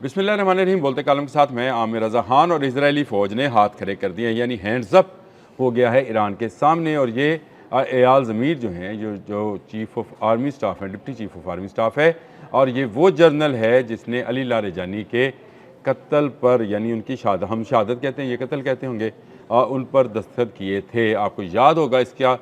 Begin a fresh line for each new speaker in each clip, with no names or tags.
बिस्मिल्लाहिर्रहमानिर्रहीम। बोलते कालम के साथ मैं आमिर रज़ा खान और इजरायली फ़ौज ने हाथ खड़े कर दिए हैं, यानी हैंड्स अप हो गया है ईरान के सामने। और ये एयाल ज़मीर जो हैं, जो चीफ़ ऑफ आर्मी स्टाफ हैं, deputy chief of army staff है, और ये वो जर्नल है जिसने अली लारेजानी के कत्ल पर, यानी उनकी हम शहादत कहते हैं, ये कत्ल कहते होंगे, उन पर दस्तखत किए थे। आपको याद होगा इसका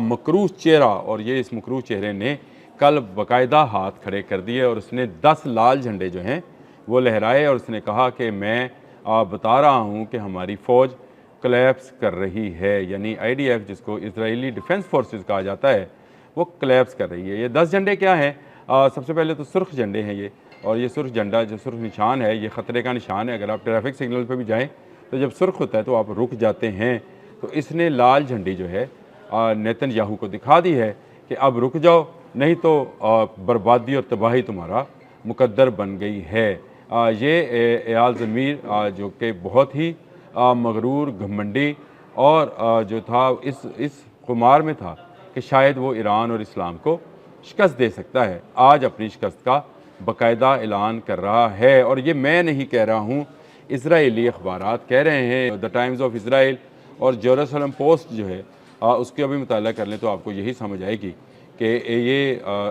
मकरूज़ चेहरा, और ये इस मकरूज़ चेहरे ने कल बाकायदा हाथ खड़े कर दिए और उसने 10 लाल झंडे जो हैं वो लहराए और उसने कहा कि मैं बता रहा हूँ कि हमारी फ़ौज कोलैप्स कर रही है, यानी IDF जिसको इजरायली डिफेंस फोर्सेस कहा जाता है, वो कोलैप्स कर रही है। ये 10 झंडे क्या हैं? सबसे पहले तो सुर्ख झंडे हैं ये, और ये सुर्ख झंडा जो सुर्ख निशान है, ये ख़तरे का निशान है। अगर आप ट्रैफिक सिग्नल पर भी जाएँ तो जब सुर्ख होता है तो आप रुक जाते हैं। तो इसने लाल झंडी जो है नेतन्याहू को दिखा दी है कि अब रुक जाओ, नहीं तो बर्बादी और तबाही तुम्हारा मुकद्दर बन गई है। ये एयाल ज़मीर जो कि बहुत ही मगरूर, घमंडी और जो था इस खुमार में था कि शायद वो ईरान और इस्लाम को शिकस्त दे सकता है, आज अपनी शिकस्त का बाकायदा ऐलान कर रहा है। और ये मैं नहीं कह रहा हूँ, इजराइली अखबारात कह रहे हैं। द टाइम्स ऑफ इसराइल और जेरूसलम पोस्ट जो है उसके अभी मुताला कर लें तो आपको यही समझ आएगी कि ये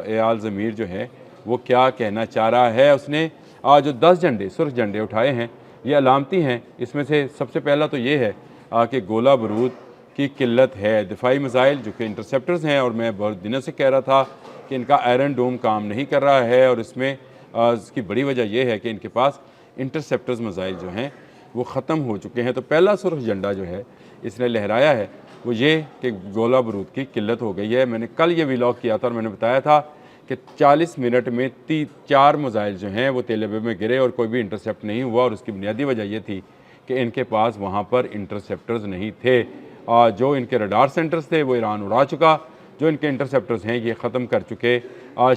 एयाल ज़मीर जो है वो क्या कहना चाह रहा है। उसने जो 10 झंडे, सुर्ख झंडे उठाए हैं, ये अलामती हैं। इसमें से सबसे पहला तो ये है कि गोला बारूद की किल्लत है। दिफाई मिसाइल जो कि इंटरसेप्टर्स हैं, और मैं बहुत दिनों से कह रहा था कि इनका आयरन डोम काम नहीं कर रहा है, और इसमें इसकी बड़ी वजह यह है कि इनके पास इंटरसेप्टर्स मिसाइल जो हैं वो ख़त्म हो चुके हैं। तो पहला सुर्ख झंडा जो है इसने लहराया है वो ये कि गोला बारूद की किल्लत हो गई है। मैंने कल ये व्लॉग किया था और मैंने बताया था कि 40 मिनट में 4 मिसाइल जो हैं वो तेल अवीव में गिरे और कोई भी इंटरसेप्ट नहीं हुआ। और उसकी बुनियादी वजह यह थी कि इनके पास वहाँ पर इंटरसेप्टर्स नहीं थे। जो इनके रडार सेंटर्स थे वो ईरान उड़ा चुका, जो इनके इंटरसेप्टर्स हैं ये ख़त्म कर चुके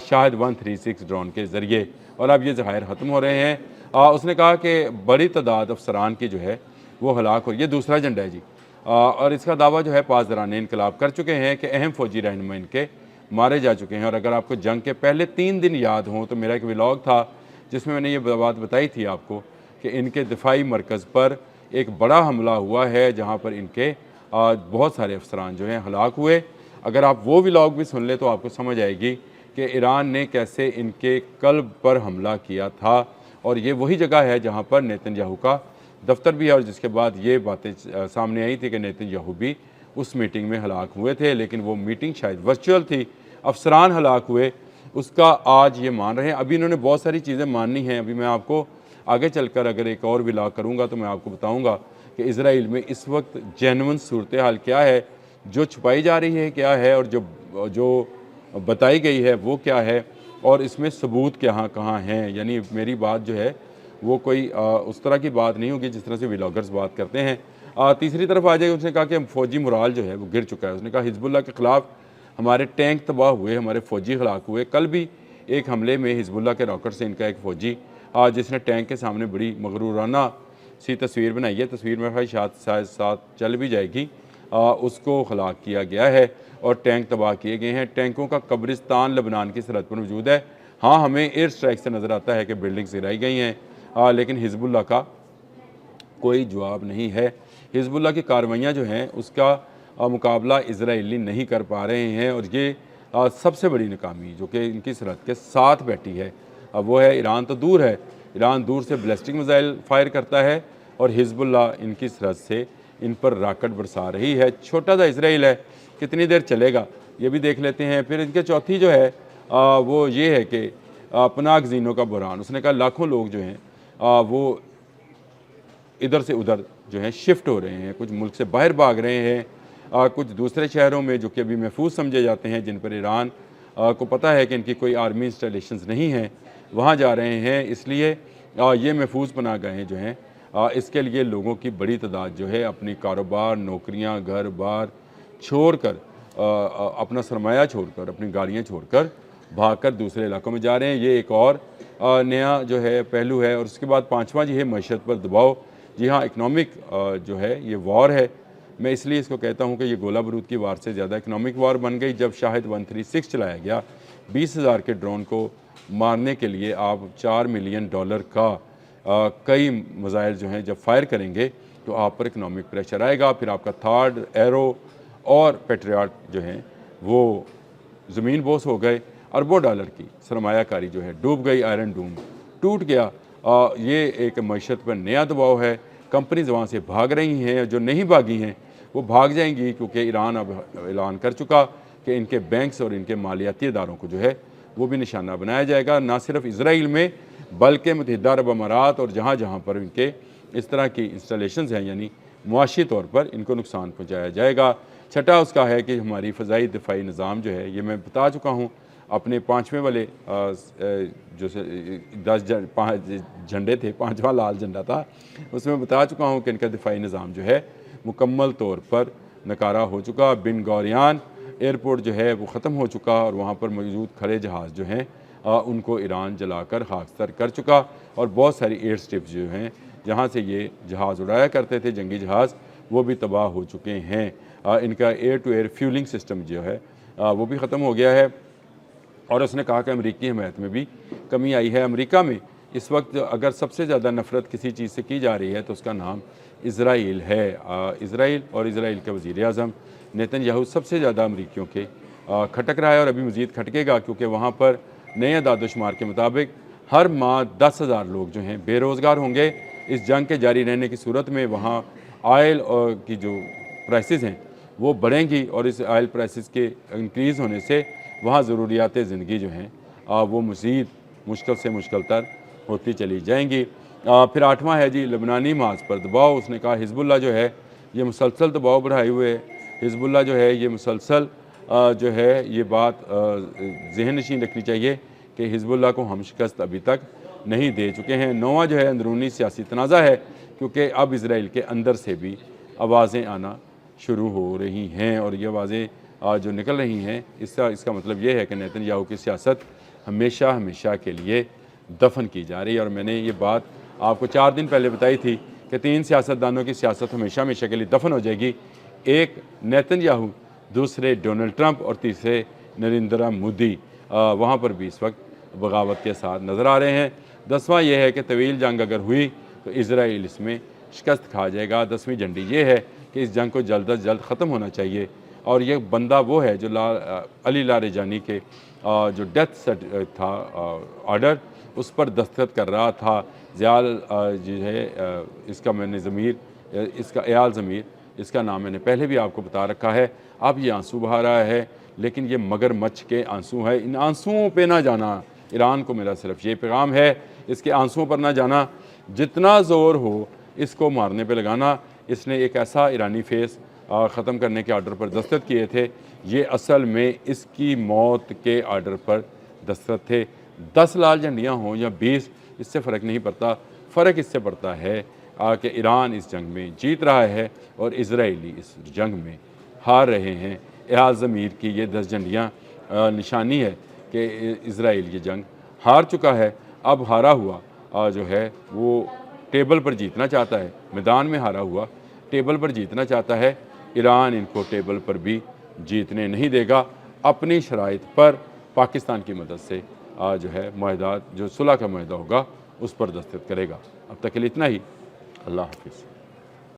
शायद 136 ड्रोन के ज़रिए, और अब ये ज़खायर ख़त्म हो रहे हैं। उसने कहा कि बड़ी तादाद अफसरान की जो है वो हलाक हो। ये दूसरा झंडा है जी। और इसका दावा जो है पासदारान इनकलाब कर चुके हैं कि अहम फ़ौजी रहनुमा इनके मारे जा चुके हैं। और अगर आपको जंग के पहले 3 दिन याद हों तो मेरा एक व्लॉग था जिसमें मैंने ये बात बताई थी आपको कि इनके दिफाई मरकज़ पर एक बड़ा हमला हुआ है जहाँ पर इनके बहुत सारे अफसरान जो हैं हलाक हुए। अगर आप वो व्लॉग भी सुन लें तो आपको समझ आएगी कि ईरान ने कैसे इनके कल्ब पर हमला किया था। और ये वही जगह है जहाँ पर नेतन्याहू का दफ्तर भी है, और जिसके बाद ये बातें सामने आई थी कि नेतन्याहू भी उस मीटिंग में हलाक हुए थे, लेकिन वो मीटिंग शायद वर्चुअल थी, अफसरान हलाक हुए, उसका आज ये मान रहे हैं। अभी इन्होंने बहुत सारी चीज़ें माननी हैं। अभी मैं आपको आगे चलकर अगर एक और व्लॉग करूँगा तो मैं आपको बताऊँगा कि इसराइल में इस वक्त जेन्युइन सूरत हाल क्या है, जो छुपाई जा रही है क्या है, और जो बताई गई है वो क्या है, और इसमें सबूत कहाँ कहाँ हैं। यानी मेरी बात जो है वो कोई उस तरह की बात नहीं होगी जिस तरह से व्लॉगर्स बात करते हैं। तीसरी तरफ आ जाएगी, उसने कहा कि फ़ौजी मुराल जो है वो गिर चुका है। उसने कहा हिजबुल्लाह के ख़िलाफ़ हमारे टैंक तबाह हुए, हमारे फ़ौजी हलाक हुए। कल भी एक हमले में हिजबुल्लाह के रॉकेट से इनका एक फ़ौजी जिसने टैंक के सामने बड़ी मगरूराना सी तस्वीर बनाई है, तस्वीर में शायद साथ चल भी जाएगी, उसको हलाक किया गया है और टैंक तबाह किए गए हैं। टैंकों का कब्रिस्तान लबनान की सरहद पर मौजूद है। हाँ, हमें एयर स्ट्राइक से नज़र आता है कि बिल्डिंग्स गिराई गई हैं, लेकिन हिजबुल्लाह का कोई जवाब नहीं है। हिजबुल्लाह की कार्रवाइयाँ जो हैं उसका मुकाबला इजराइली नहीं कर पा रहे हैं, और ये सबसे बड़ी नाकामी जो कि इनकी सरहद के साथ बैठी है अब वो है। ईरान तो दूर है, ईरान दूर से बैलिस्टिक मिसाइल फायर करता है और हिजबुल्लाह इनकी सरहद से इन पर रॉकेट बरसा रही है। छोटा सा इसराइल है, कितनी देर चलेगा ये भी देख लेते हैं। फिर इनके चौथी जो है वो ये है कि पनाह गज़ीनों का बुहरान। उसने कहा लाखों लोग जो हैं वो इधर से उधर जो है शिफ्ट हो रहे हैं, कुछ मुल्क से बाहर भाग रहे हैं, कुछ दूसरे शहरों में जो कि अभी महफूज समझे जाते हैं, जिन पर ईरान को पता है कि इनकी कोई आर्मी इंस्टॉलेशंस नहीं हैं, वहाँ जा रहे हैं। इसलिए ये महफूज पनाह गाहें जो हैं इसके लिए लोगों की बड़ी तादाद जो है अपनी कारोबार, नौकरियाँ, घर बार छोड़ कर, अपना सरमाया छोड़ कर, अपनी गाड़ियाँ छोड़ कर भाग कर दूसरे इलाकों में जा रहे हैं। ये एक और नया जो है पहलू है। और उसके बाद पाँचवा जी है मैशत पर दबाव। जी हाँ, इकनॉमिक जो है ये वॉर है। मैं इसलिए इसको कहता हूँ कि ये गोला बारूद की वार से ज़्यादा इकनॉमिक वॉर बन गई। जब शाहिद 136 चलाया गया, 20,000 के ड्रोन को मारने के लिए आप $4 मिलियन का कई मिसाइल जो हैं जब फायर करेंगे तो आप पर इकनॉमिक प्रेशर आएगा, फिर आपका थार्ड, एरो और पेट्रियाट जो हैं वो ज़मीन बोस हो गए। अरबों डॉलर की सरमायाकारी जो है डूब गई, आयरन डूम टूट गया। ये एक मईशत पर नया दबाव है। कंपनीज वहाँ से भाग रही हैं, जो नहीं भागी हैं वो भाग जाएंगी, क्योंकि ईरान अब ऐलान कर चुका कि इनके बैंक्स और इनके मालियाती इदारों को जो है वो भी निशाना बनाया जाएगा, ना सिर्फ इसराइल में बल्कि मुत्तहिदा अरब अमारात और जहाँ जहाँ पर इनके इस तरह की इंस्टॉलेशंस हैं, यानी मुआशी तौर पर इनको नुकसान पहुँचाया जाएगा। छठा उसका है कि हमारी फ़ज़ाई दिफाई निज़ाम जो है, ये मैं बता चुका हूँ अपने 5वें वाले जो 5 झंडे थे, 5वां लाल झंडा था, उसमें बता चुका हूँ कि इनका दिफाई निज़ाम जो है मुकम्मल तौर पर नकारा हो चुका। बिन गौरियान एयरपोर्ट जो है वो ख़त्म हो चुका और वहाँ पर मौजूद खड़े जहाज़ जो हैं उनको ईरान जलाकर खाकसतर कर चुका, और बहुत सारी एयर स्ट्रिप्स जो हैं जहाँ से ये जहाज़ उड़ाया करते थे, जंगी जहाज़, वो भी तबाह हो चुके हैं। इनका air to air fuelling system जो है वो भी ख़त्म हो गया है। और उसने कहा कि अमेरिकी हमायत में भी कमी आई है। अमेरिका में इस वक्त अगर सबसे ज़्यादा नफ़रत किसी चीज़ से की जा रही है तो उसका नाम इसराइल है। इसराइल और इसराइल के वज़ीर आज़म नेतन्याहू सबसे ज़्यादा अमरीकियों के खटक रहा है, और अभी मज़ीद खटकेगा, क्योंकि वहाँ पर नए दादोशुमार के मुताबिक हर माह 10,000 लोग जो हैं बेरोज़गार होंगे। इस जंग के जारी रहने की सूरत में वहाँ आयल की जो प्राइसेस हैं वो बढ़ेंगी, और इस आयल प्राइसेस के इंक्रीज़ होने से वहाँ ज़रूरियात ज़िंदगी जो हैं वो मज़ीद मुश्किल से मुश्किल तर होती चली जाएंगी। फिर 8वां है जी लबनानी माज पर दबाव। उसने कहा हिज़्बुल्लाह जो है ये मुसलसल दबाव बढ़ाए हुए है। हिज़्बुल्लाह जो है ये मुसलसल जो है ये बात ज़हन नशीन रखनी चाहिए कि हिज़्बुल्लाह को हम शिकस्त अभी तक नहीं दे चुके हैं। 9वां जो है अंदरूनी सियासी तनाज़ा है, क्योंकि अब इसराइल के अंदर से भी आवाज़ें आना शुरू हो रही हैं, और ये आवाज़ें जो निकल रही हैं इसका मतलब ये है कि नेतन्याहू की सियासत हमेशा हमेशा के लिए दफन की जा रही है। और मैंने ये बात आपको 4 दिन पहले बताई थी कि 3 सियासतदानों की सियासत हमेशा हमेशा के लिए दफन हो जाएगी। एक नेतन्याहू, दूसरे डोनाल्ड ट्रंप और तीसरे नरेंद्र मोदी वहाँ पर भी इस वक्त बगावत के साथ नज़र आ रहे हैं। 10वां यह है कि तवील जंग अगर हुई तो इसराइल इसमें शिकस्त खा जाएगा। 10वीं झंडी ये है कि इस जंग को जल्द अज जल्द ख़त्म होना चाहिए, और ये बंदा वो है जो अली लारेजानी के जो डेथ था ऑर्डर उस पर दस्तखत कर रहा था। ज़याल जो है इसका मैंने ज़मीर इसका एयाल ज़मीर इसका नाम मैंने पहले भी आपको बता रखा है। अब ये आंसू बहा रहा है, लेकिन ये मगरमच्छ के आंसू है। इन आंसुओं पे ना जाना। ईरान को मेरा सिर्फ ये पैगाम है, इसके आंसुओं पर ना जाना, जितना ज़ोर हो इसको मारने पे लगाना। इसने एक ऐसा ईरानी फेस ख़त्म करने के आर्डर पर दस्तखत किए थे, ये असल में इसकी मौत के आर्डर पर दस्तखत थे। 10 लाल झंडियाँ हों या 20, इससे फ़र्क नहीं पड़ता। फ़र्क इससे पड़ता है कि ईरान इस जंग में जीत रहा है और इजराइली इस जंग में हार रहे हैं। एयाल ज़मीर की ये 10 झंडियाँ निशानी है कि इजराइल ये जंग हार चुका है। अब हारा हुआ जो है वो टेबल पर जीतना चाहता है, मैदान में हारा हुआ टेबल पर जीतना चाहता है। ईरान इनको टेबल पर भी जीतने नहीं देगा। अपनी शराइत पर पाकिस्तान की मदद से जो है मुआहदा, जो सुलह का मुआहदा होगा उस पर दस्तखत करेगा। अब तक के लिए इतना ही। अल्लाह हाफिज़।